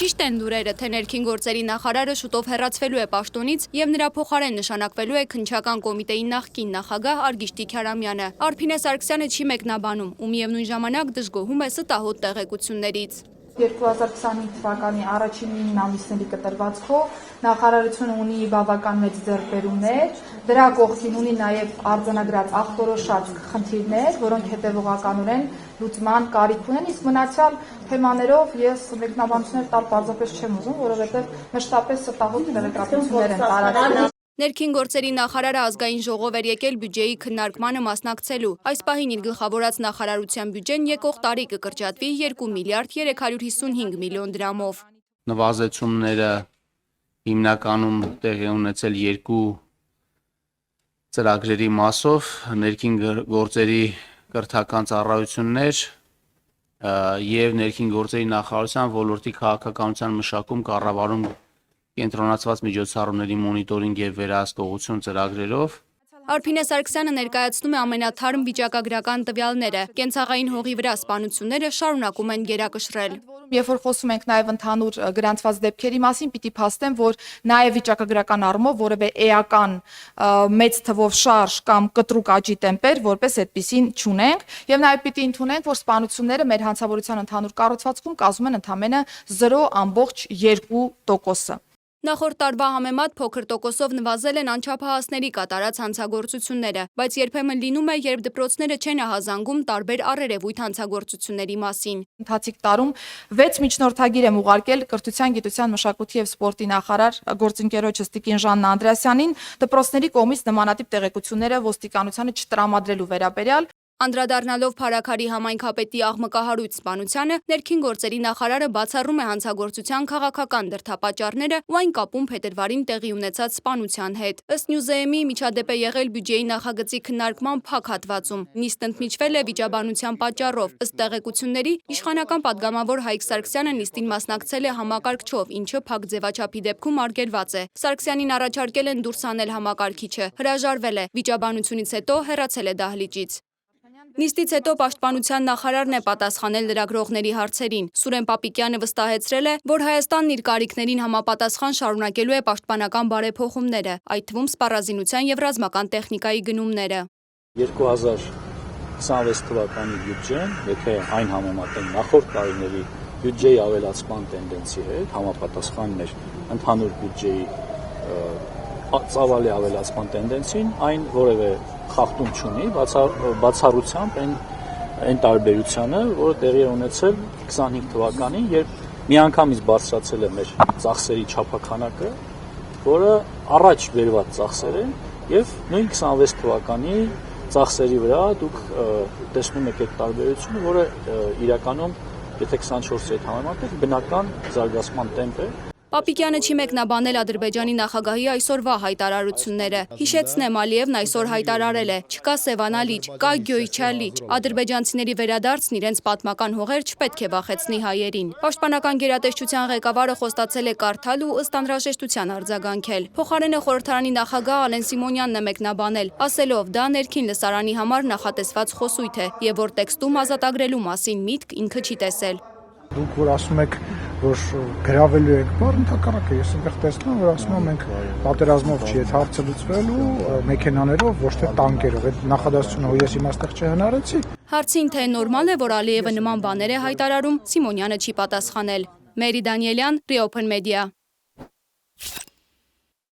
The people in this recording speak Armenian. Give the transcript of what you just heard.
Ճիշտ են լուրերը, թե ներքին գործերի նախարարը շուտով հեռացվելու է պաշտոնից եւ նրա փոխարեն նշանակվելու է քննչական կոմիտեի նախկին նախագահ Արգիշտի Քարամյանը։ Արփինե Սարգսյանը չի մեկնաբանում ու միևնույն ժամանակ դժգոհում է ստահոդ տեղեկություններից։ 2025 թվականի առաջին 9 ամիսների կտրվածքով նախարարությունը ունի բավական մեծ ձեռքբերումներ, դրա կողքին ունի նաև արձանագրած ախտորոշած խնդիրներ, որոնք հետևողականորեն լուծման կարիք ունեն, իսկ մնացյալ թեմաներով ես մեկնաբանություններ տալ պարզապես չեմ ուզում, որովհետև մշտապես ստահոդ տեղեկատվություններ են տարածվում։ Ներքին գործերի նախարարը ազգային ժողով էր եկել բյուջեի քննարկմանը մասնակցելու։ Այս պահին իր գլխավորած նախարարության բյուջեն եկող տարի կկրճատվի 2 միլիարդ 355 միլիոն դրամով։ Նվազեցումները հիմնականում տեղի ունեցել երկու ծրագրերի մասով, ներքին գործերի կրթական ծառայություններ եւ ներքին գործերի նախարարության ոլորտի քաղաքականության մշակում կառավարում կենտրոնացված միջոցառումների մոնիտորինգ եւ վերահսկողություն ծրագրերով։ Արփինե Սարգսյանը ներկայացնում է ամենաթարմ վիճակագրական տվյալները։ Կենցաղային հողի վրա սպանությունները շարունակում են գերակշռել։ Երբ որ խոսում ենք նաև ընդհանուր գրանցված դեպքերի մասին, պիտի փաստեմ, որ նաև վիճակագրական առումով որևէ էական մեծ թվով շարժ կամ կտրուկ աճի տեմպեր որպես այդպիսին չունենք, եւ նաև պիտի ընդունենք, որ սպանությունները մեր հանցավորության ընդհանուր կառուցվածքում կազմում են ընդամենը 0.2%։ Նախորդ տարվա համեմատ փոքր տոկոսով նվազել են անչափահասների կատարած հանցագործությունները, բայց երբեմն լինում է, երբ դպրոցները չեն ահազանգում տարբեր առերևույթ հանցագործությունների մասին։ Ընթացիկ տարում 6 միջնորդագիր եմ ուղարկել Կրթության, գիտության, մշակույթի եւ սպորտի նախարար գործընկերոջս Տիկին Ժաննա Անդրեասյանին դպրոցների կողմից նմանատիպ տեղեկությունները ոստիկանությանը չտրամադրելու վերաբերյալ։ Անդրադառնալով Փարաքարի համայնքապետի աղմկահարույց սպանությանը, ներքին գործերի նախարարը բացառում է հանցագործության քաղաքական դրդապատճառները ու այն կապում փետրվարին տեղի ունեցած սպանության հետ։ Ըստ Նյուզեեմի միջադեպ է եղել բյուջեի նախագծի քննարկման փակ հատվածում։ Նիստն ընդմիջվել է վիճաբանության պատճառով։ Ըստ տեղեկությունների, իշխանական падգամավոր Հայկ Սարգսյանը նիստին մասնակցել է համակարգչով, ինչը փակ ձևաչափի դեպքում արգելված է։ Սարգսյանին առաջարկել են դուրս հանել համակարգիչը, հրաժարվել է։ Վիճաբանությունից հետո հեռացել է դահլիճից։ Նիստից հետո պաշտպանության նախարարն է պատասխանել լրագրողների հարցերին։ Սուրեն Պապիկյանը վստահեցրել է, որ Հայաստանն իր կարիքներին համապատասխան շարունակելու է պաշտպանական բարեփոխումները, այդ թվում սպառազինության եւ ռազմական տեխնիկայի գնումները։ 2026 թվականի բյուջեն, եթե այն համեմատենք նախորդ տարիների բյուջեի ավելացման տենդենսի հետ, համապատասխան մեր ընդհանուր բյուջեի ծավալի ավելացման տենդենսին, այն որևէ խախտում չունի, բացառությամբ այն տարբերությանը, որը տեղի է ունեցել 25 թվականին, երբ միանգամից բարձրացել է մեր ծախսերի չափաքանակը, որը առաջ բերված ծախսեր են, եւ նույն 26 թվականի ծախսերի վրա դուք տեսնում եք այդ տարբերությունը, որը իրականում, եթե 24-ի հետ համեմատենք, բնական զարգացման տեմպ է։ Պապիկյանը չի մեկնաբանել Ադրբեջանի նախագահի այսօրվա հայտարարությունները։ Հիշեցնեմ, Ալիևն այսօր հայտարարել է. չկա Սևանա լիճ, կա Գյոյչա լիճ։ Ադրբեջանցիների վերադարձն իրենց պատմական հողեր չպետք է վախեցնի հայերին։ Պաշտպանական գերատեսչության ղեկավարը խոստացել է կարդալ ու ըստ անհրաժեշտության արձագանքել։ Փոխարենը խորհրդարանի նախագահ Ալեն Սիմոնյանն է մեկնաբանել, ասելով, դա ներքին լսարանի համար նախատեսված խոսույթ է, եւ որ տեքստում ազատագրելու մասին միտք ինքը չի տեսել։ Դուք որ ասում եք, որ գրավելու եք բառ, ընդհակառակը ես այնտեղ տեսնում եմ, որ ասում եմ մենք պատերազմով չի այդ հարցը լուծվելու մեքենաներով, ոչ թե տանկերով։ Այդ նախադասությունը ես իմ այստեղ չհնարեցի։ Հարցին թե նորմալ է, որ Ալիևը նման բաներ է հայտարարում, Սիմոնյանը չի պատասխանել։ Մերի Դանիելյան, Reopen Media։